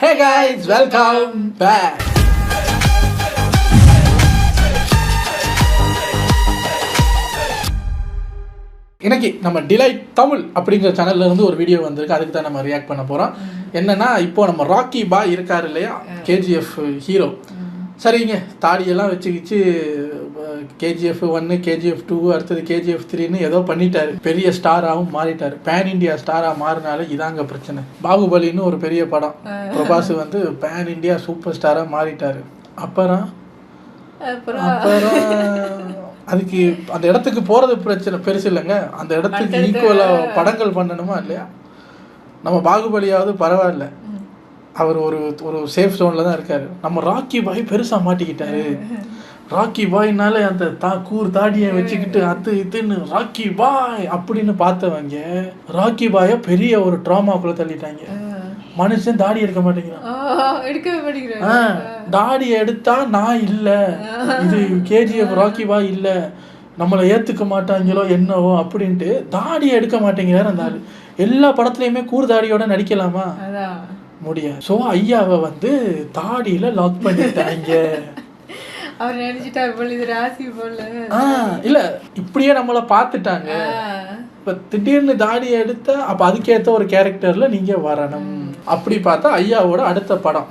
Hey guys, welcome back. இன்னைக்கு நம்ம delight Tamil அப்படிங்கிற சேனல்ல இருந்து ஒரு வீடியோ வந்திருக்கு. அதுக்கு தான் நம்ம ரியாக்ட் பண்ண போறோம். என்னன்னா இப்போ நம்ம ராக்கி பாய் இருக்காரு இல்லையா, கேஜிஎஃப் ஹீரோ. சரிங்க, தாடியெல்லாம் வச்சுக்கிச்சு கேஜிஎஃப் 1 கேஜிஎஃப் 2 அடுத்தது கேஜிஎஃப் 3ன்னு ஏதோ பண்ணிட்டாரு. பெரிய ஸ்டாராகவும் மாறிட்டாரு. பேன் இண்டியா ஸ்டாராக மாறினால இதாங்க பிரச்சனை. பாகுபலின்னு ஒரு பெரிய படம், பிரபாஸ் வந்து பேன் இண்டியா சூப்பர் ஸ்டாராக மாறிட்டாரு. அப்புறம் அதுக்கு அந்த இடத்துக்கு போகிறது பிரச்சனை பெருசு இல்லைங்க. அந்த இடத்துக்கு ஈக்குவலாக படங்கள் பண்ணணுமா இல்லையா? நம்ம பாகுபலியாவது பரவாயில்ல, அவர் ஒரு ஒரு சேஃப் ஜோனில் தான் இருக்கார். நம்ம ராக்கி பாய் பெருசாக மாட்டிக்கிட்டாரு. ராக்கி பாய்னால அந்த கூர் தாடியை வச்சுக்கிட்டு இதுன்னு ராக்கி பாய் அப்படின்னு பார்த்தவங்க ராக்கி பாயை பெரிய ஒரு ட்ராமாக்குள்ளே தள்ளிட்டாங்க. மனுஷன் தாடி எடுக்க மாட்டேங்கிறான். தாடி எடுத்தா நான் இல்லை, இது கேஜிஎஃப் ராக்கி பாய் இல்லை, நம்மளை ஏற்றுக்க மாட்டாங்களோ என்னவோ அப்படின்ட்டு தாடியை எடுக்க மாட்டேங்கிறார் அந்த ஆள். எல்லா படத்துலையுமே கூர் தாடியோட நடிக்கலாமா? முடியாது. ஸோ ஐயாவை வந்து தாடியில் லாக் பண்ணிட்டாங்க. அவர் நினைச்சிட்டாரு போல இது ராசி போல. இல்லை, இப்படியே நம்மளை பார்த்துட்டாங்க. இப்போ திடீர்னு தாடியை எடுத்தா அப்போ அதுக்கேற்ற ஒரு கேரக்டரில் நீங்கள் வரணும். அப்படி பார்த்தா ஐயாவோட அடுத்த படம்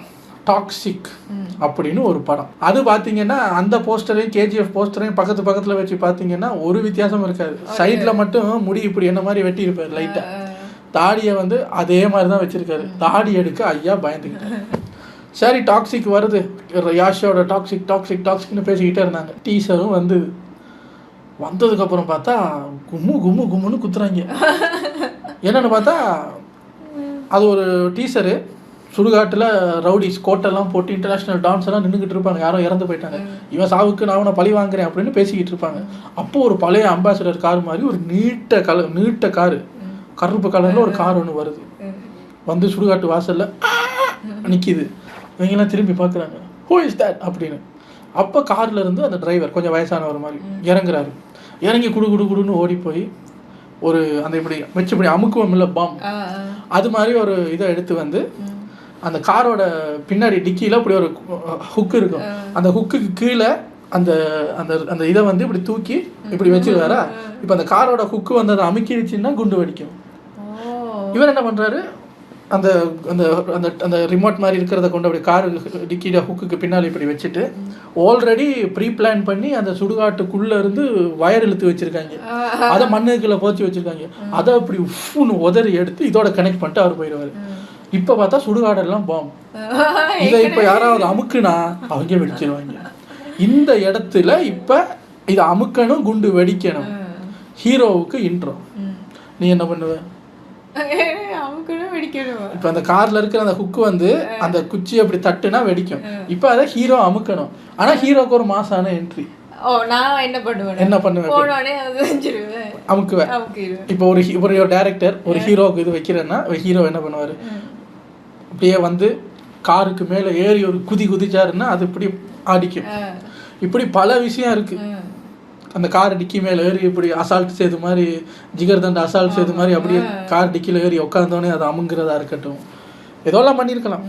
டாக்ஸிக் அப்படின்னு ஒரு படம். அது பார்த்தீங்கன்னா அந்த போஸ்டரையும் கேஜிஎஃப் போஸ்டரையும் பக்கத்தில் வச்சு பார்த்தீங்கன்னா ஒரு வித்தியாசம் இருக்காது. சைடில் மட்டும் முடி இப்படி என்ன மாதிரி வெட்டி இருப்பார் லைட்டாக. தாடியை வந்து அதே மாதிரி தான் வச்சுருக்காரு. தாடி எடுக்க ஐயா பயந்துக்கிட்டாரு. சரி, டாக்ஸிக் வருது, யாஷோட டாக்ஸிக்னு பேசிக்கிட்டே இருந்தாங்க. டீசரும் வந்ததுக்கப்புறம் பார்த்தா கும்முன்னு குத்துறாங்க. என்னென்னு பார்த்தா அது ஒரு டீசரு. சுடுகாட்டில் ரவுடிஸ் கோட்டெல்லாம் போட்டு இன்டர்நேஷ்னல் டான்ஸ் எல்லாம் நின்றுக்கிட்டு இருப்பாங்க. யாரோ இறந்து போயிட்டாங்க, இவன் சாவுக்கு நான் அவனை பழி வாங்குறேன் அப்படின்னு பேசிக்கிட்டு இருப்பாங்க. அப்போது ஒரு பழைய அம்பாசிடர் கார் மாதிரி ஒரு நீட்ட காரு, கருப்பு கலரில் ஒரு கார் ஒன்று வருது. வந்து சுடுகாட்டு வாசலில் நிற்கிது. இவங்கெல்லாம் திரும்பி பார்க்குறாங்க, ஹூ இஸ் தட் அப்படின்னு. அப்போ காரில் இருந்து அந்த டிரைவர் கொஞ்சம் வயசானவர் மாதிரி இறங்குறாரு. இறங்கி குடுன்னு ஓடி போய் ஒரு அந்த இப்படி அமுக்குவோம் இல்லை பாம், அது மாதிரி ஒரு இதை எடுத்து வந்து அந்த காரோட பின்னாடி டிக்கியில் இப்படி ஒரு ஹுக்கு இருக்கும். அந்த ஹுக்குக்கு கீழே அந்த அந்த அந்த இதை வந்து இப்படி தூக்கி இப்படி வச்சுருவாரா. இப்போ அந்த காரோட ஹுக்கு வந்து அதை அமுக்கிடுச்சுன்னா குண்டு வெடிக்கும். இவர் என்ன பண்ணுறாரு, அந்த அந்த அந்த அந்த ரிமோட் மாதிரி இருக்கிறத கொண்டு அப்படி காரு டிக்கிட ஹுக்குக்கு பின்னால் இப்படி வச்சுட்டு ஆல்ரெடி ப்ரீ பிளான் பண்ணி அந்த சுடுகாட்டுக்குள்ளே இருந்து வயர் இழுத்து வச்சுருக்காங்க. அதை மண்ணுக்குள்ளே போச்சு வச்சுருக்காங்க. அதை அப்படி உஃப்னு உதறி எடுத்து இதோட கனெக்ட் பண்ணிட்டு அவர் போயிடுவார். இப்போ பார்த்தா சுடுகாடெல்லாம் பாம். இதை இப்போ யாராவது அமுக்குனா அவங்க வெடிச்சிருவாங்க. இந்த இடத்துல இப்போ இதை அமுக்கணும், குண்டு வெடிக்கணும். ஹீரோவுக்கு இன்ட்ரோ. நீ என்ன பண்ணுவ? இப்போ அந்த கார்ல இருக்கிற அந்த ஹுக்கு வந்து அந்த குச்சி அப்படி தட்டுனா வெடிக்கும். இப்போ அதை ஹீரோ அமுக்கணும். ஆனா ஹீரோக்கு ஒரு மாசான என்ட்ரி. என்ன பண்ணுவேன்? அமுக்குவேன். இப்போ ஒரு டைரக்டர் ஒரு ஹீரோக்கு இது வைக்கிறேன்னா ஹீரோ என்ன பண்ணுவாரு, அப்படியே வந்து காருக்கு மேலே ஏறி ஒரு குதிச்சாருன்னா அது இப்படி அடிக்கும். இப்படி பல விஷயம் இருக்கு. அந்த கார் டிக்கி மேலே ஏறி இப்படி அசால்ட் செய்து மாதிரி, ஜிகர்தண்டா அசால்ட் செய்து மாதிரி அப்படியே கார் டிக்கியில் ஏறி உட்காந்தோடனே அது அமுங்கிறதா இருக்கட்டும், ஏதோலாம் பண்ணியிருக்கலாம்.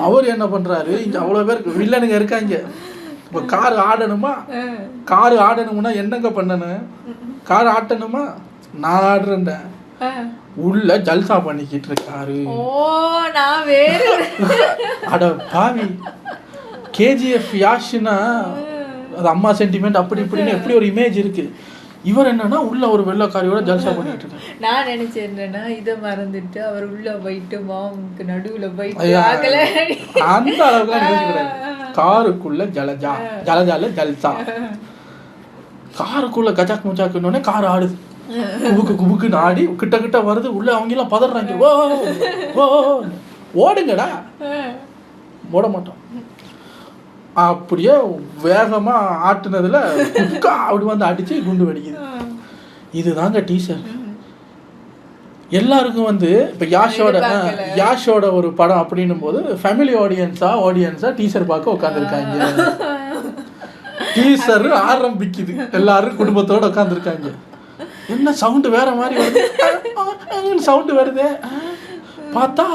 அவர் என்ன பண்ணுறாரு, இங்கே அவ்வளோ பேர் வில்லனுங்க இருக்காங்க. இப்போ கார் ஆடணும்னா என்னங்க பண்ணணும்? கார் ஆட்டணுமா? நான் ஆடுறேன். உள்ள ஜல்சா பண்ணிக்கிட்டு இருக்காரு. அட பாவி, கேஜிஎஃப் யாஷ்னா அது அம்மா சென்டிமெண்ட் அப்படி இப்படின்னு எப்படி ஒரு இமேஜ் இருக்கு. இவர் என்னன்னா உள்ள ஒரு வெள்ளக்காரியோட ஜல்சா பண்ணிட்டு இருக்காரு. நான் நினைச்சேன்னா இதை மறந்துட்டு அவர் உள்ள போயிட்டு மாமுக்கு நடுவுல போயிட்டு அந்த அளவுக்கு நினைச்சுக்கிறாரு. காருக்குள்ள ஜலஜால ஜல்சா, காருக்குள்ள கஜாக் முச்சாக்குன்னொடனே கார் ஆடுது. குபுக்குன்னு ஆடி கிட்ட வருது. உள்ள அவங்க எல்லாம் பதறாங்க, ஓடுங்கடா. ஓட மாட்டோம். அப்படியே வேகமாக ஆட்டுனதில் அப்படி வந்து அடித்து குண்டு வெடிக்குது. இதுதாங்க டீசர். எல்லாருக்கும் வந்து இப்போ யாஷோட ஒரு படம் அப்படின்னும் போது ஃபேமிலி ஆடியன்ஸாக டீசர் பார்க்க உட்காந்துருக்காங்க. டீசர் ஆரம்பிக்குது, எல்லாரும் குடும்பத்தோடு உட்காந்துருக்காங்க. என்ன சவுண்டு வேற மாதிரி வருது, சவுண்டு வருது. பார்த்தா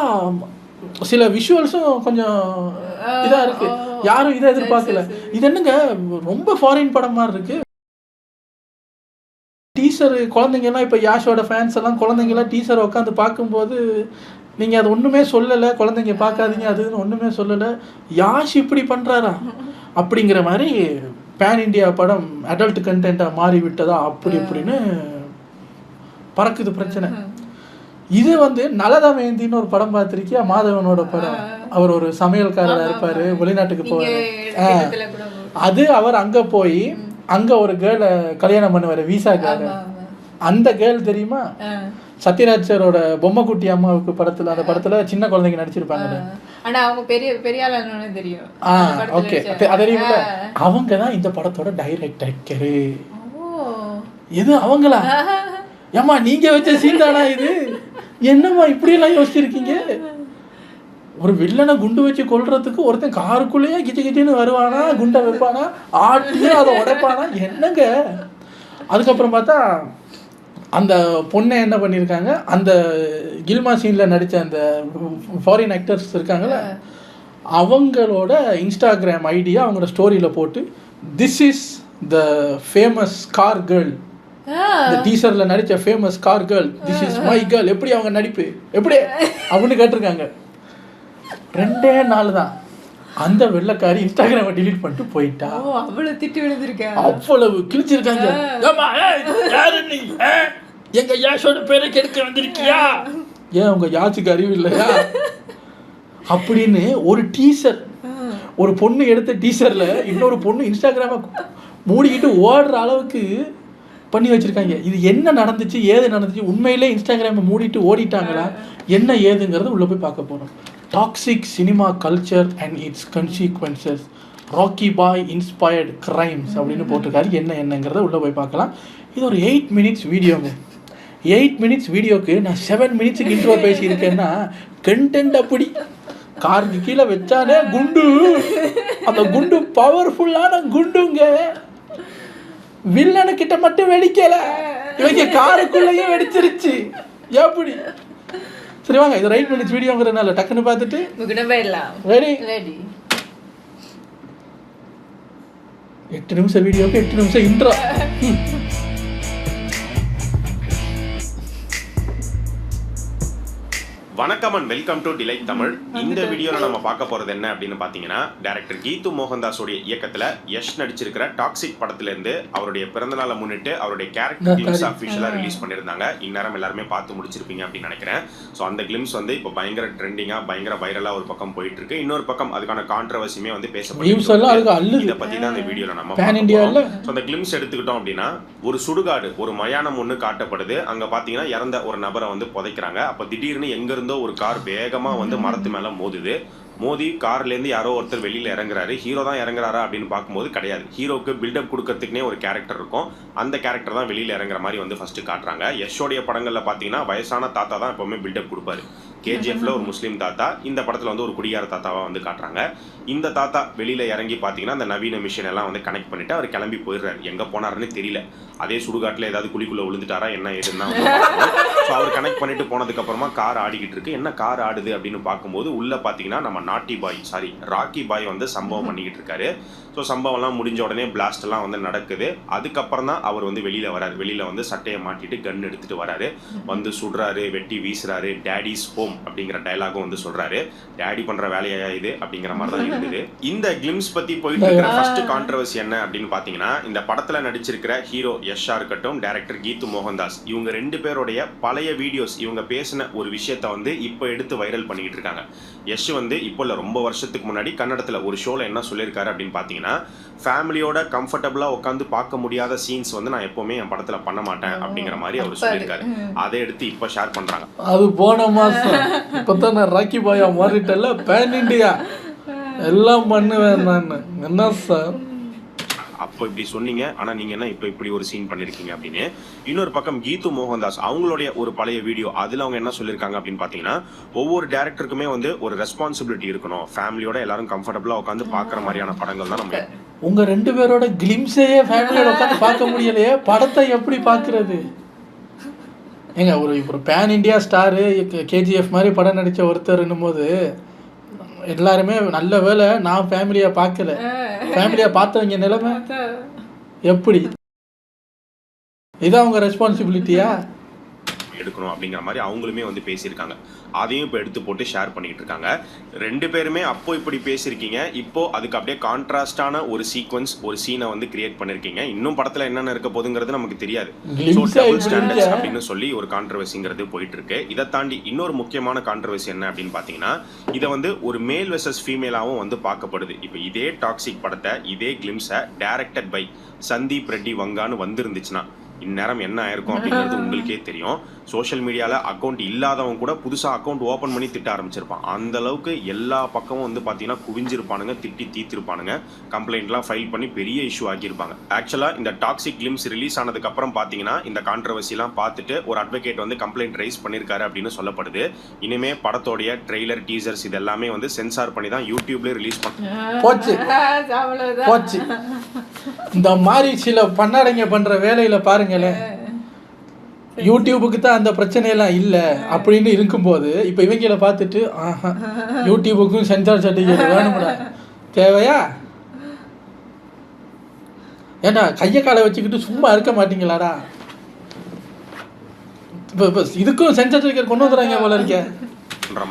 சில விஷுவல்ஸும் கொஞ்சம் இதாக இருக்குது, யாரும் இதை எதிர்பார்க்கல. இது என்னங்க ரொம்ப ஃபாரின் படம் மாதிரி இருக்குது. டீசர் குழந்தைங்கலாம் இப்போ யாஷோட ஃபேன்ஸ் எல்லாம் குழந்தைங்கலாம் டீசரை உட்காந்து பார்க்கும்போது நீங்கள் அது ஒன்றுமே சொல்லலை, குழந்தைங்க பார்க்காதீங்க அதுன்னு ஒன்றுமே சொல்லலை, யாஷ் இப்படி பண்ணுறாரா அப்படிங்கிற மாதிரி பேன் இண்டியா படம் அடல்ட் கண்டென்ட்டாக மாறி விட்டதா அப்படி இப்படின்னு பறக்குது பிரச்சனை. இது வந்து நலதமயந்தின்னு ஒரு படம் பார்த்துருக்கியா, மாதவனோட படம். அவர் ஒரு சமையல்காரராக இருப்பார், வெளிநாட்டுக்கு போவார். அது அவர் அங்கே போய் அங்கே ஒரு கேர்ளை கல்யாணம் பண்ணுவார் வீசாக்காக. அந்த கேர்ள் தெரியுமா, சத்யராஜ் சாரோட பொம்மைக்குட்டி அம்மாவுக்கு படத்தில், அந்த படத்தில் சின்ன குழந்தைங்க நடிச்சிருப்பாங்க. ஓகே தெரியுமில்ல, அவங்க தான் இந்த படத்தோட டைரக்டரு. எது அவங்களா? ஏம்மா நீங்கள் வச்ச சீன் தானா இது? என்னம்மா இப்படியெல்லாம் யோசிச்சிருக்கீங்க? ஒரு வில்லனை குண்டு வச்சு கொல்றதுக்கு ஒருத்தன் காருக்குள்ளேயே கிச்சு கிச்சின்னு வருவானா, குண்டை வைப்பானா, ஆட்டியே அதை உடைப்பானா, என்னங்க? அதுக்கப்புறம் பார்த்தா அந்த பொண்ணை என்ன பண்ணியிருக்காங்க, அந்த கில்மா சீனில் நடித்த அந்த ஃபாரின் ஆக்டர்ஸ் இருக்காங்கல்ல, அவங்களோட இன்ஸ்டாகிராம் ஐடியா அவங்களோட ஸ்டோரியில் போட்டு this is the famous car girl, இந்த டீசர்ல நடிச்ச famous car girl, this is my girl. எப்படி அவங்க நடிப்பு எப்படி அப்படின்னு கேட்டிருக்காங்க. 2 நாள் தான் அந்த வெள்ளக்காரி இன்ஸ்டாகிராமை டிலீட் பண்ணிட்டு போயிட்டா. அவ்வளவு திட்டு விழுந்திருக்கேன், அவ்வளவு கிழிச்சிருக்காங்க. எங்க யாஷோட பேரை கெடுக்க வந்திருக்கியா, ஏன் உங்க யாச்சுக்கு அறிவு இல்லையா அப்படின்னு ஒரு டீசர், ஒரு பொண்ணு எடுத்த டீசர்ல இன்னொரு பொண்ணு இன்ஸ்டாகிராமை மூடிக்கிட்டு ஓடுற அளவுக்கு பண்ணி வச்சுருக்காங்க. இது என்ன நடந்துச்சு, ஏது நடந்துச்சு, உண்மையிலே இன்ஸ்டாகிராமை மூடிட்டு ஓடிட்டாங்களா, என்ன ஏதுங்கிறது உள்ளே போய் பார்க்க போகிறோம். Toxic cinema culture and its consequences, Rocky Bhai inspired crimes அப்படின்னு போட்டிருக்காரு. என்னங்கிறத உள்ளே போய் பார்க்கலாம். இது ஒரு 8 மினிட்ஸ் வீடியோங்க. 8 மினிட்ஸ் வீடியோக்கு நான் 7 மினிட்ஸுக்கு இன்ட்ரோ பேசியிருக்கேன்னா கண்டென்ட் அப்படி. காருக்கு கீழே வச்சானே குண்டு, அந்த குண்டு பவர்ஃபுல்லான குண்டுங்க, வில்லனு கிட்ட மட்டும் வெடிக்கல, இவங்க காருக்குள்ளேயே வெடிச்சிருச்சு. எப்படி? சரி வாங்க, இது 8 மினிட்ஸ் வீடியோங்கிறதுனால டக்குன்னு பார்த்துட்டு ரெடி. 8 நிமிஷம் வீடியோக்கு 8 நிமிஷம் இன்ட்ரோ. வணக்கம் and welcome to delight Tamil. இந்த வீடியோவில் நம்ம பார்க்க போகிறது என்ன அப்படின்னு பார்த்தீங்கன்னா, டைரக்டர் கீது மோகன்தாஸோடைய இயக்கத்தில் யஷ் நடிச்சிருக்கிற டாக்ஸிக் படத்திலேருந்து அவருடைய பிறந்தநாளை முன்னிட்டு அவருடைய கேரக்டர் கிளிம்ஸ் அஃபிஷியலாக ரிலீஸ் பண்ணியிருந்தாங்க. இந்நேரம் எல்லாருமே பார்த்து முடிச்சிருப்பீங்க அப்படின்னு நினைக்கிறேன். ஸோ அந்த கிளிம்ஸ் வந்து இப்போ பயங்கர ட்ரெண்டிங்காக பயங்கர வைரலாக ஒரு பக்கம் போயிட்டு இருக்கு. இன்னொரு பக்கம் அதுக்கான கான்ட்ரவர்சியுமே வந்து பேசப்படுது. இதை பற்றி தான் இந்த வீடியோவில் நம்ம பார்க்கலாம். ஸோ அந்த கிளிம்ஸ் எடுத்துக்கிட்டோம் அப்படின்னா, ஒரு சுடுகாடு, ஒரு மயானம் ஒன்று காட்டப்படுது. அங்கே பார்த்தீங்கன்னா இறந்த ஒரு நபரை வந்து புதைக்கிறாங்க. அப்போ திடீர்னு எங்கிருந்து ஒரு கார் வேகமா வந்து மரத்து மேல மோதுது. மோதி கார்ல இருந்து யாரோ ஒருத்தர் வெளியில இறங்குறாரு. ஹீரோ தான் இறங்குறாரா அப்படின்னு பார்க்கும்போது கிடையாது. ஹீரோக்கு பில்டப் கொடுக்கறதுக்குனே ஒரு கேரக்டர் இருக்கும். அந்த கேரக்டர் தான் வெளியில இறங்குற மாதிரி வந்து ஃபர்ஸ்ட் காட்டுறாங்க. யஷோடைய படங்கள்ல பாத்தீங்கன்னா வயசான தாத்தா தான் எப்பவுமே பில்டப் கொடுப்பாரு. கேஜிஎஃப்ல ஒரு முஸ்லீம் தாத்தா, இந்த படத்துல வந்து ஒரு குடியார தாத்தாவா வந்து காட்டுறாங்க. இந்த தாத்தா வெளியில இறங்கி பாத்தீங்கன்னா அந்த நவீன மிஷின் எல்லாம் வந்து கனெக்ட் பண்ணிட்டு அவர் கிளம்பி போயிடுறாரு. எங்க போனாருன்னு தெரியல. அதே சுடுகாட்டுல ஏதாவது குழிக்குள்ள விழுந்துட்டாரா என்ன ஏதுன்னா அவர் கனெக்ட் பண்ணிட்டு போனதுக்கு அப்புறமா கார் ஆடிக்கிட்டு இருக்கு. என்ன கார் ஆடுது அப்படின்னு பார்க்கும்போது உள்ள பாத்தீங்கன்னா நம்ம ராக்கி பாய் வந்து சம்பவம் பண்ணிக்கிட்டு இருக்காரு. ஸோ சம்பவம்லாம் முடிஞ்ச உடனே பிளாஸ்ட் எல்லாம் வந்து நடக்குது. அதுக்கப்புறம் தான் அவர் வந்து வெளியில வராரு. வெளியில வந்து சட்டையை மாட்டிட்டு கன் எடுத்துட்டு வராரு. வந்து சுடுறாரு, வெட்டி வீசுறாரு. டேடிஸ் ஹோம் அப்படிங்கிற டயலாகும் வந்து சொல்றாரு. டேடி பண்ற வேலையா இது அப்படிங்கிற மாதிரி தான் இருக்குது. இந்த கிளிம்ஸ் பத்தி போயிட்டு இருக்கிற ஃபர்ஸ்ட் கான்ட்ரவர்சி என்ன அப்படின்னு பாத்தீங்கன்னா, இந்த படத்துல நடிச்சிருக்கிற ஹீரோ யஷ்ஷா இருக்கட்டும், டைரக்டர் கீது மோகன்தாஸ், இவங்க 2 பேருடைய பழைய வீடியோஸ், இவங்க பேசின ஒரு விஷயத்த வந்து இப்போ எடுத்து வைரல் பண்ணிக்கிட்டு இருக்காங்க. யஷ் வந்து இப்போ இல்லை, ரொம்ப வருஷத்துக்கு முன்னாடி கன்னடத்துல ஒரு ஷோல என்ன சொல்லியிருக்காரு அப்படின்னு பாத்தீங்கன்னா, ஃபேமிலியோட கம்ஃபர்டபுளா உட்காந்து பார்க்க முடியாத சீன்ஸ் வந்து நான் எப்பவுமே என் படத்துல பண்ண மாட்டேன் அப்படிங்கிற மாதிரி அவர் சொல்லியிருக்காரு. அதை எடுத்து இப்போ ஷேர் பண்றாங்க. அது போன மாசம் இப்பதான் நான் ராக்கி பாயா மாறிட்டல, பேன் இண்டியா எல்லாம் பண்ணுவேன் நான். என்ன சார் அப்போ இப்படி சொன்னீங்க, ஆனால் நீங்கள் என்ன இப்போ இப்படி ஒரு சீன் பண்ணியிருக்கீங்க அப்படின்னு. இன்னொரு பக்கம் கீது மோகன்தாஸ் அவங்களுடைய ஒரு பழைய வீடியோ, அதில் அவங்க என்ன சொல்லியிருக்காங்க அப்படின்னு பார்த்தீங்கன்னா, ஒவ்வொரு டேரக்டருக்குமே வந்து ஒரு ரெஸ்பான்சிபிலிட்டி இருக்கணும். ஃபேமிலியோட எல்லாரும் கம்ஃபர்டபுளாக உட்காந்து பார்க்குற மாதிரியான படங்கள் தான் நம்ம. உங்கள் 2 பேரோட கிளிம்ஸையே ஃபேமிலியோட உட்காந்து பார்க்க முடியலையே, படத்தை எப்படி பார்க்கறது? ஏங்க ஒரு பேன் இண்டியா ஸ்டாரு கேஜிஎஃப் மாதிரி படம் நடித்த ஒருத்தர்ன்னும் போது எல்லாருமே நல்ல வேலை நான் ஃபேமிலியாக பார்க்கல, ஃபேமிலியாக பார்த்தவங்க நிலைமை எப்படி? இதான் அவங்க ரெஸ்பான்சிபிலிட்டியா எடுக்கணும் அப்படிங்கிற மாதிரி அவங்களுமே வந்து பேசியிருக்காங்க. அதையும் இப்போ எடுத்து போட்டு ஷேர் பண்ணிட்டு இருக்காங்க. 2 பேருமே அப்போ இப்படி பேசியிருக்கீங்க, இப்போ அதுக்கு அப்படியே கான்ட்ராஸ்டான ஒரு சீக்வன்ஸ் ஒரு சீனை வந்து கிரியேட் பண்ணிருக்கீங்க. இன்னும் படத்துல என்னென்ன இருக்க போகுதுங்கிறது நமக்கு தெரியாது. டபுள் ஸ்டாண்டர்ட்ஸ் அப்படின்னு சொல்லி ஒரு கான்ட்ரவர்சிங்கிறது போயிட்டு இருக்கு. இதை தாண்டி இன்னொரு முக்கியமான கான்ட்ரவர்சி என்ன அப்படின்னு பாத்தீங்கன்னா, இதை வந்து ஒரு மேல் வெர்சஸ் ஃபீமேலாவும் வந்து பார்க்கப்படுது. இப்போ இதே டாக்ஸிக் படத்தை இதே கிளிம்ஸை டைரக்டட் பை சந்தீப் ரெட்டி வங்கான்னு வந்திருந்துச்சுன்னா இந்நேரம் என்ன ஆயிருக்கும் அப்படிங்கிறது உங்களுக்கே தெரியும். சோஷியல் மீடியாவில் அக்கௌண்ட் இல்லாதவங்க கூட புதுசாக அக்கௌண்ட் ஓப்பன் பண்ணி திட்ட ஆரம்பிச்சிருப்பான். அந்த அளவுக்கு எல்லா பக்கமும் வந்து பார்த்தீங்கன்னா குவிஞ்சிருப்பானுங்க, திட்டி தீர்த்திருப்பானுங்க, கம்ப்ளைண்ட்லாம் ஃபைல் பண்ணி பெரிய இஷ்யூ ஆகியிருப்பாங்க. ஆக்சுவலாக இந்த டாக்ஸிக் கிளிம்ஸ் ரிலீஸ் ஆனதுக்கப்புறம் பார்த்தீங்கன்னா இந்த கான்ட்ரவர்சிலாம் பார்த்துட்டு ஒரு அட்வொகேட் வந்து கம்ப்ளைண்ட் ரைஸ் பண்ணியிருக்காரு அப்படின்னு சொல்லப்படுது. இனிமே படத்தோடைய ட்ரெய்லர் டீசர்ஸ் இது எல்லாமே வந்து சென்சார் பண்ணி தான் யூடியூப்லேயே ரிலீஸ் போச்சு. இந்த மாதிரி சில பண்ணாடைங்க பண்ற வேலையில பாருங்களேன், யூடியூபுக்கு தான் அந்த பிரச்சனையெல்லாம் இல்லை அப்படின்னு இருக்கும்போது இப்போ இவங்கள பார்த்துட்டு யூடியூபுக்கும் சென்சார் சர்டிஃபிகேட் வேணும்டா, தேவையா? ஏன்னா கையை காலை வச்சுக்கிட்டு சும்மா இருக்க மாட்டீங்களாடா? இப்போ இதுக்கும் சென்சார் சர்டிஃபிகேட் கொண்டு வந்துடுறாங்க போல இருக்கே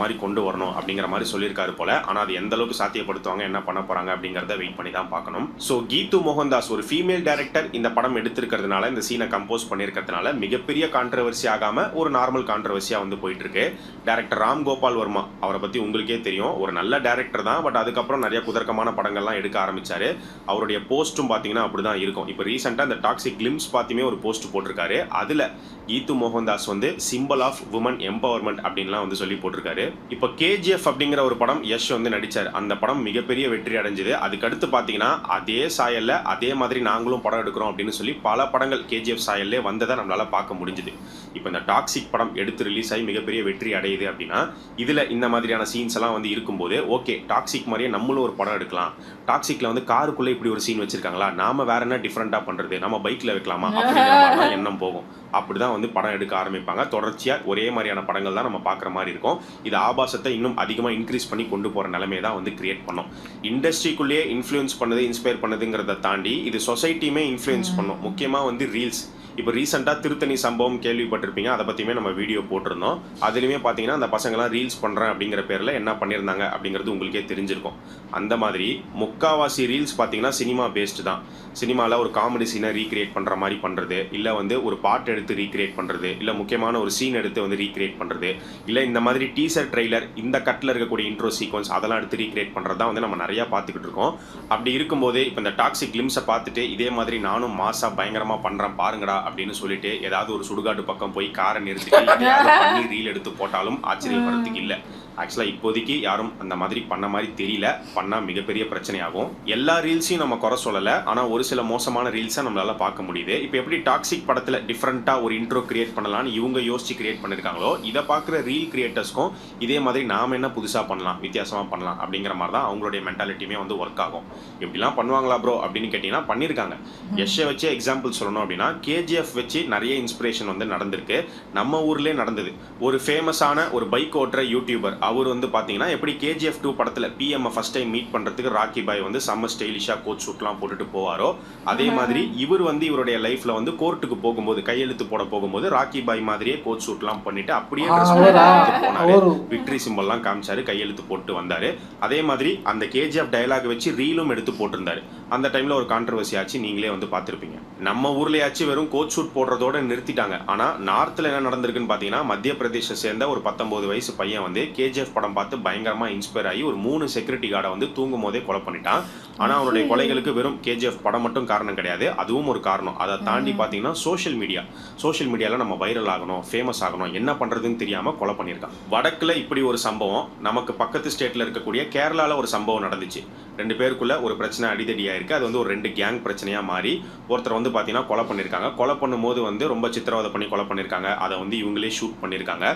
மாதிரி கொண்டு வரணும் அப்படிங்கிற மாதிரி சொல்லியிருக்காரு போல. ஆனால் அது எந்த அளவுக்கு சாத்தியப்படுத்துவாங்க, என்ன பண்ண போறாங்க அப்படிங்கிறத வெயிட் பண்ணி தான் பார்க்கணும். ஸோ கீது மோகன்தாஸ் ஒரு ஃபீமேல் டைரக்டர் இந்த படம் எடுத்திருக்கிறதுனால, இந்த சீனை கம்போஸ் பண்ணியிருக்கிறதுனால மிகப்பெரிய கான்ட்ரவர்சி ஆகாம ஒரு நார்மல் கான்ட்ரவர்சியா வந்து போயிட்டு இருக்கு. டைரக்டர் ராம் கோபால் வர்மா அவரை பத்தி உங்களுக்கே தெரியும், ஒரு நல்ல டைரக்டர் தான். பட் அதுக்கப்புறம் நிறைய குதர்க்கமான படங்கள்லாம் எடுக்க ஆரம்பிச்சாரு. அவருடைய போஸ்ட்டும் பார்த்தீங்கன்னா அப்படிதான் இருக்கும். இப்போ ரீசெண்டாக இந்த டாக்ஸிக் கிளிம்ஸ் பார்த்துமே ஒரு போஸ்ட் போட்டிருக்காரு. அதுல கீது மோகன்தாஸ் வந்து சிம்பிள் ஆஃப் உமன் எம்பவர்மெண்ட் அப்படின்லாம் வந்து சொல்லி போட்டிருக்காரு. இப்போ கேஜிஎஃப் அப்படிங்கிற ஒரு படம் யஷ் வந்து நடிச்சார். அந்த படம் மிகப்பெரிய வெற்றி அடைஞ்சது. அதுக்கடுத்து பார்த்தீங்கன்னா அதே சாயல்ல அதே மாதிரி நாங்களும் படம் எடுக்கிறோம் அப்படின்னு சொல்லி பல படங்கள் கேஜிஎஃப் சாயல்லே வந்ததை நம்மளால பார்க்க முடிஞ்சுது. இப்போ இந்த டாக்ஸிக் படம் எடுத்து ரிலீஸ் ஆகி மிகப்பெரிய வெற்றி அடையுது அப்படின்னா இதுல இந்த மாதிரியான சீன்ஸ் எல்லாம் வந்து இருக்கும்போது ஓகே, டாக்ஸிக் மாதிரியே நம்மளும் ஒரு படம் எடுக்கலாம். டாக்ஸிக்ல வந்து காருக்குள்ள இப்படி ஒரு சீன் வச்சிருக்காங்களா, நாம வேற என்ன டிஃப்ரெண்டா பண்றது, நம்ம பைக்ல வைக்கலாமா அப்படிங்கிற மாதிரி தான் எண்ணம் போகும். அப்படிதான் வந்து படம் எடுக்க ஆரம்பிப்பாங்க. தொடர்ச்சியா ஒரே மாதிரியான படங்கள் தான் நம்ம பார்க்குற மாதிரி இருக்கும். இது ஆபாசத்தை இன்னும் அதிகமாக இன்க்ரீஸ் பண்ணி கொண்டு போகிற நிலைமையை தான் வந்து கிரியேட் பண்ணும். இண்டஸ்ட்ரிக்குள்ளேயே இன்ஃப்ளூயன்ஸ் பண்ணுது, இன்ஸ்பயர் பண்ணுதுங்கிறத தாண்டி இது சொசைட்டியுமே இன்ஃப்ளூயன்ஸ் பண்ணும். முக்கியமாக வந்து ரீல்ஸ். இப்போ ரீசெண்டாக திருத்தணி சம்பவம் கேள்விப்பட்டிருப்பீங்க, அதை பற்றியுமே நம்ம வீடியோ போட்டிருந்தோம். அதுலேயுமே பார்த்தீங்கன்னா அந்த பசங்களாம் ரீல்ஸ் பண்ணுறேன் அப்படிங்கிற பேரில் என்ன பண்ணியிருந்தாங்க அப்படிங்கிறது உங்களுக்கே தெரிஞ்சிருக்கும். அந்த மாதிரி முக்காவாசி ரீல்ஸ் பார்த்தீங்கன்னா சினிமா பேஸ்டு தான். சினிமாவில் ஒரு காமெடி சீனை ரீக்ரியேட் பண்ணுற மாதிரி பண்ணுறது, இல்லை வந்து ஒரு பாட்டு எடுத்து ரீக்ரியேட் பண்ணுறது, இல்லை முக்கியமான ஒரு சீன் எடுத்து வந்து ரீக்ரியேட் பண்ணுறது, இல்லை இந்த மாதிரி டீசர் ட்ரெய்லர் இந்த கட்டில் இருக்கக்கூடிய இன்ட்ரோ சீக்வன்ஸ் அதெல்லாம் எடுத்து ரீக்ரியேட் பண்ணுறது தான் வந்து நம்ம நிறையா பார்த்துக்கிட்டு இருக்கோம். அப்படி இருக்கும்போது இப்போ இந்த டாக்ஸிக் கிளிம்ஸை பார்த்துட்டு இதே மாதிரி நானும் மாசா பயங்கரமாக பண்ணுறேன் பாருங்கடா அப்படின்னு சொல்லிட்டு ஏதாவது ஒரு சுடுகாட்டு பக்கம் போய் காரை நிறுத்திட்டு பண்ணி ரீல் எடுத்து போட்டாலும் ஆச்சரியப்படுறதுக்கு இல்லை. ஆக்சுவலாக இப்போதைக்கு யாரும் அந்த மாதிரி பண்ண மாதிரி தெரியல. பண்ணால் மிகப்பெரிய பிரச்சனையாகும். எல்லா ரீல்ஸையும் நம்ம குறை சொல்லலை, ஆனால் ஒரு சில மோசமான ரீல்ஸை நம்மளால பார்க்க முடியுது. இப்போ எப்படி டாக்ஸிக் படத்தில் டிஃப்ரெண்ட்டாக ஒரு இன்ட்ரோ கிரியேட் பண்ணலாம்னு இவங்க யோசிச்சு கிரியேட் பண்ணியிருக்காங்களோ, இதை பார்க்குற ரீல் கிரியேட்டர்ஸ்க்கும் இதே மாதிரி நாம் என்ன புதுசாக பண்ணலாம், வித்தியாசமாக பண்ணலாம் அப்படிங்கிற மாதிரி தான் அவங்களுடைய மென்டாலிட்டியுமே வந்து ஒர்க் ஆகும். இப்படிலாம் பண்ணுவாங்களா ப்ரோ அப்படின்னு கேட்டிங்கன்னா பண்ணியிருக்காங்க. யஷ்ஷை வச்சு எக்ஸாம்பிள் சொல்லணும் அப்படின்னா கேஜிஎஃப் வச்சு நிறைய இன்ஸ்பிரேஷன் வந்து நடந்திருக்கு. நம்ம ஊர்லேயே நடந்தது. ஒரு ஃபேமஸான ஒரு பைக் ஓட்டுற யூடியூபர் அவர் வந்து பார்த்தீங்கன்னா எப்படி கேஜிஎஃப் 2 படத்தில் பிஎம் ஃபர்ஸ்ட் டைம் மீட் பண்ணுறதுக்கு ராக்கி பாய் வந்து செம்ம ஸ்டைலிஷாக கோட் ஷூட்லாம் போட்டுட்டு போவாரோ, அதே மாதிரி இவர் வந்து இவருடைய லைஃப்பில் வந்து கோர்ட்டுக்கு போகும்போது கையெழுத்து போட போகும்போது ராக்கி பாய் மாதிரியே கோட் ஷூட்லாம் பண்ணிட்டு அப்படியே போனாரு, விக்டரி சிம்பல்லாம் காமிச்சாரு, கையெழுத்து போட்டு வந்தாரு. அதே மாதிரி அந்த கேஜிஎஃப் டயலாக் வச்சு ரீலும் எடுத்து போட்டிருந்தாரு. அந்த டைமில் ஒரு கான்ட்ரவர்சி ஆச்சு, நீங்களே வந்து பார்த்துருப்பீங்க. நம்ம ஊர்லேயாச்சும் வெறும் கோட் ஷூட் போடுறதோட நிறுத்திட்டாங்க. ஆனால் நார்த்தில் என்ன நடந்திருக்குன்னு பார்த்தீங்கன்னா மத்திய பிரதேச சேர்ந்த ஒரு 19 வயசு பையன் வந்து கேஜிஎஃப் படம் பார்த்து பயங்கரமா இன்ஸ்பயர் ஆகி ஒரு 3 செக்யூரிட்டி கார்டை வந்து தூங்கும் போதே கொலை பண்ணிட்டான். ஆனா அவனுடைய கொலைகளுக்கு வெறும் கேஜிஎஃப் படம் மட்டும் காரணம் கிடையாது, அதுவும் ஒரு காரணம். அதை தாண்டி பாத்தீங்கன்னா சோஷியல் மீடியால நம்ம வைரல் ஆகணும், ஃபேமஸ் ஆகணும், என்ன பண்றதுன்னு தெரியாம கொலை பண்ணியிருக்கான். வடக்குல இப்படி ஒரு சம்பவம், நமக்கு பக்கத்து ஸ்டேட்ல இருக்கக்கூடிய கேரளால ஒரு சம்பவம் நடந்துச்சு. 2 பேருக்குள்ள ஒரு பிரச்சனை அடிதடியா இருக்கு. அது வந்து ஒரு 2 கேங் பிரச்சனையா மாறி ஒருத்தர் வந்து பாத்தீங்கன்னா கொலை பண்ணிருக்காங்க. கொலை பண்ணும்போது வந்து ரொம்ப சித்திரவதை பண்ணி கொலை பண்ணிருக்காங்க. அதை வந்து இவங்களே ஷூட் பண்ணிருக்காங்க.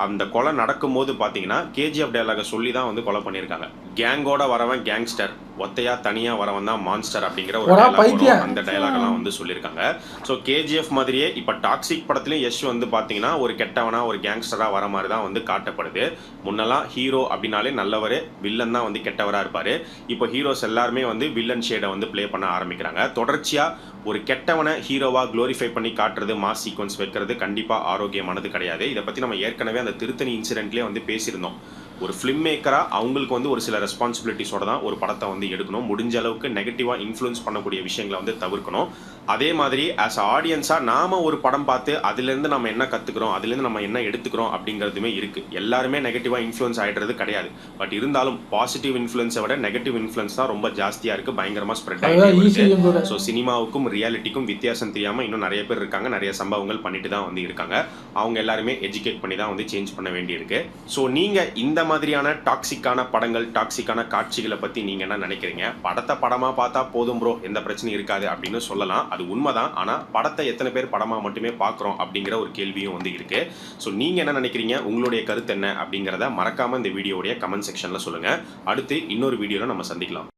அந்த கொலை நடக்கும் போது பாத்தீங்கன்னா கேஜிஎஃப் டயலாக சொல்லி தான் வந்து கொலை பண்ணியிருக்காங்க. கேங்கோட வரவன் கேங்ஸ்டர், ஒத்தையா தனியா வரவன் தான் மான்ஸ்டர் அப்படிங்கிற ஒரு ஒரா dialogue வரும். பைத்தியம். அந்த டயலாக் எல்லாம் வந்து சொல்லியிருக்காங்க. ஸோ கேஜிஎஃப் மாதிரியே இப்போ டாக்ஸிக் படத்துலயும் யஷ் வந்து பாத்தீங்கன்னா ஒரு கெட்டவனா ஒரு கேங்ஸ்டரா வர மாதிரி தான் வந்து காட்டப்படுது. முன்னெல்லாம் ஹீரோ அப்படின்னாலே நல்லவர், வில்லன் தான் வந்து கெட்டவரா இருப்பாரு. இப்போ ஹீரோஸ் எல்லாருமே வந்து வில்லன் ஷேடை வந்து ப்ளே பண்ண ஆரம்பிக்கிறாங்க. தொடர்ச்சியா ஒரு கெட்டவனை ஹீரோவா க்ளோரிஃபை பண்ணி காட்டுறது, மாஸ் சீக்வன்ஸ் வைக்கிறது கண்டிப்பா ஆரோக்கியமானது கிடையாது. இதை பத்தி நம்ம ஏற்கனவே அந்த திருத்தணி இன்சிடென்ட்லேயே வந்து பேசியிருந்தோம். ஒரு ஃபிலிம் மேக்கராக அவங்களுக்கு வந்து ஒரு சில ரெஸ்பான்சிபிலிட்டிஸோட தான் ஒரு படத்தை வந்து எடுக்கணும். முடிஞ்ச அளவுக்கு நெகட்டிவாக இன்ஃப்ளூயன்ஸ் பண்ணக்கூடிய விஷயங்களை வந்து தவிர்க்கணும். அதே மாதிரி ஆஸ் அ ஆடியன்ஸாக நாம் ஒரு படம் பார்த்து அதுலேருந்து நம்ம என்ன கற்றுக்குறோம், அதுலேருந்து நம்ம என்ன எடுத்துக்கிறோம் அப்படிங்கிறதுமே இருக்குது. எல்லாருமே நெகட்டிவாக இன்ஃப்ளூயன்ஸ் ஆகிடுறது கிடையாது. பட் இருந்தாலும் பாசிட்டிவ் இன்ஃப்ளூயன்ஸை விட நெகட்டிவ் இன்ஃப்ளூயன்ஸ் தான் ரொம்ப ஜாஸ்தியாக இருக்குது, பயங்கரமாக ஸ்ப்ரெட் ஆகிட்டு. ஸோ சினிமாவுக்கும் ரியாலிட்டிக்கும் வித்தியாசம் தெரியாமல் இன்னும் நிறைய பேர் இருக்காங்க, நிறைய சம்பவங்கள் பண்ணிட்டு தான் வந்து இருக்காங்க. அவங்க எல்லாருமே எஜுகேட் பண்ணி தான் வந்து சேஞ்ச் பண்ண வேண்டியிருக்கு. ஸோ நீங்கள் இந்த மாதிரியான டாக்ஸிக்கான படங்கள், டாக்ஸிக்கான காட்சிகளை பற்றி நீங்கள் என்ன நினைக்கிறீங்க? படத்தை படமாக பார்த்தா போதும் ப்ரோ, எந்த பிரச்சனையும் இருக்காது அப்படின்னு சொல்லலாம், அது உண்மைதான். ஆனால் படத்தை எத்தனை பேர் படமாக மட்டுமே பார்க்குறோம் அப்படிங்கிற ஒரு கேள்வியும் வந்து இருக்குது. ஸோ நீங்கள் என்ன நினைக்கிறீங்க, உங்களுடைய கருத்து என்ன அப்படிங்கிறத மறக்காமல் இந்த வீடியோடைய கமெண்ட் செக்ஷனில் சொல்லுங்கள். அடுத்து இன்னொரு வீடியோவில் நம்ம சந்திக்கலாம்.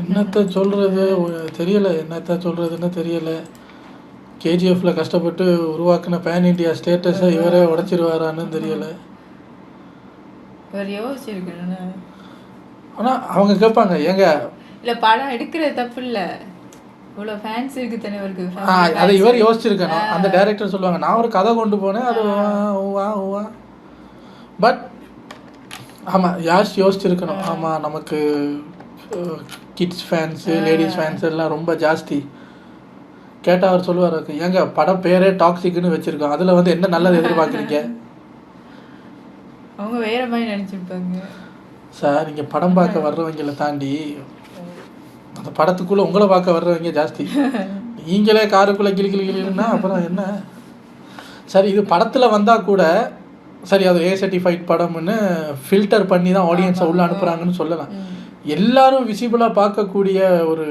என்னத்த சொல்கிறது தெரியலை, என்னத்த சொல்கிறதுன்னு தெரியலை. கேஜிஎஃப்ல கஷ்டப்பட்டு உருவாக்கின பேன் இண்டியா ஸ்டேட்டஸை இவரே உடைச்சிருவாரான்னு தெரியலை. இவர் யோசிச்சிருக்கணும். ஆனால் அவங்க கேட்பாங்க, ஏங்க இல்லை படம் எடுக்கிறது தப்பு இல்லை, இவ்வளோ ஃபேன்ஸ் இருக்கு தானே இவருக்கு. அதை இவர் யோசிச்சிருக்கணும். அந்த டைரக்டர் சொல்லுவாங்க, நான் ஒரு கதை கொண்டு போனேன், அது ஊவா. பட் ஆமாம், யோசிச்சிருக்கணும். ஆமாம், நமக்கு கிட்ஸ் ஃபேன்ஸு, லேடிஸ் ஃபேன்ஸ் எல்லாம் ரொம்ப ஜாஸ்தி. கேட்டால் அவர் சொல்லுவார், ஏங்க படம் பேரே டாக்ஸிக்னு வச்சுருக்கோம், அதில் வந்து என்ன நல்லது எதிர்பார்க்குறீங்க? அவங்க வேற மாதிரி நினச்சிருப்பாங்க சார். நீங்கள் படம் பார்க்க வர்றவங்களை தாண்டி அந்த படத்துக்குள்ளே உங்களை பார்க்க வர்றவங்க ஜாஸ்தி. நீங்களே காருக்குள்ளே கிளின்னா அப்புறம் என்ன? சரி, இது படத்தில் வந்தால் கூட சரி, அது A சர்டிஃபைட் படம்னு ஃபில்டர் பண்ணி தான் ஆடியன்ஸை உள்ளே அனுப்புகிறாங்கன்னு சொல்லலாம். எல்லாரும் விசிபிளாக பார்க்கக்கூடிய ஒரு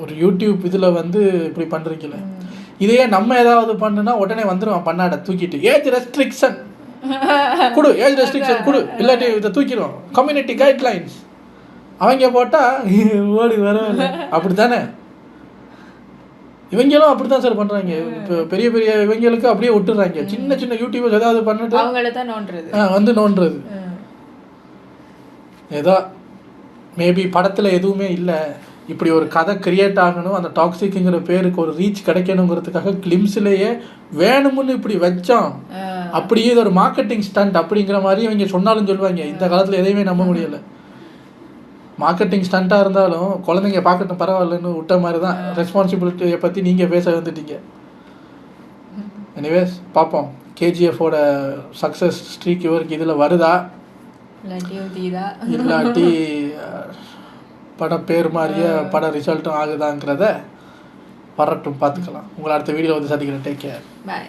ஒரு யூடியூப் இதில் வந்து இப்படி பண்ணுறீங்களே. இதையே நம்ம ஏதாவது பண்ணுனா உடனே வந்துடுவான் பண்ணாட தூக்கிட்டு, ஏஜ் ரெஸ்ட்ரிக்ஷன் கொடு, ஏஜ் ரெஸ்ட்ரிக்ஷன் கொடு, இல்லாட்டி இதை தூக்கிடுவோம், கம்யூனிட்டி கைட்லைன்ஸ் அவங்க போட்டால் ஓடி வரவில்லை. அப்படி தானே இவங்களும் அப்படி தான் சார் பண்ணுறாங்க. இப்போ பெரிய பெரிய இவங்களுக்கு அப்படியே விட்டுறாங்க. சின்ன சின்ன யூடியூபர்ஸ் ஏதாவது பண்ணிட்டு அவங்கள தான் நோண்டுறது, வந்து நோண்டுறது. ஏதோ மேபி படத்தில் எதுவுமே இல்லை, இப்படி ஒரு கதை கிரியேட் ஆகணும், அந்த டாக்ஸிக்குங்கிற பேருக்கு ஒரு ரீச் கிடைக்கணுங்கிறதுக்காக கிளிம்ஸ்லேயே வேணும்னு இப்படி வச்சோம், அப்படியே இது ஒரு மார்க்கெட்டிங் ஸ்டண்ட் அப்படிங்கிற மாதிரி இவங்க சொன்னாலும் சொல்லுவாங்க. இந்த காலத்தில் எதையுமே நம்ப முடியலை. மார்க்கெட்டிங் ஸ்டண்ட்டாக இருந்தாலும் குழந்தைங்க பார்க்கட்டும் பரவாயில்லன்னு விட்ட மாதிரி தான். ரெஸ்பான்சிபிலிட்டியை பற்றி நீங்கள் பேச வந்துட்டீங்க. எனிவேஸ் பார்ப்போம், கேஜிஎஃபோட சக்ஸஸ் ஸ்ட்ரீக் இவருக்கு இதில் வருதா, இல்லாட்டி படம் பேர் மாதிரியே படம் ரிசல்ட்டும் ஆகுதாங்கிறத வரட்டும், பார்த்துக்கலாம். உங்களை அடுத்த வீடியோவில் வந்து சந்திக்கிறேன். டேக் கேர், பாய்.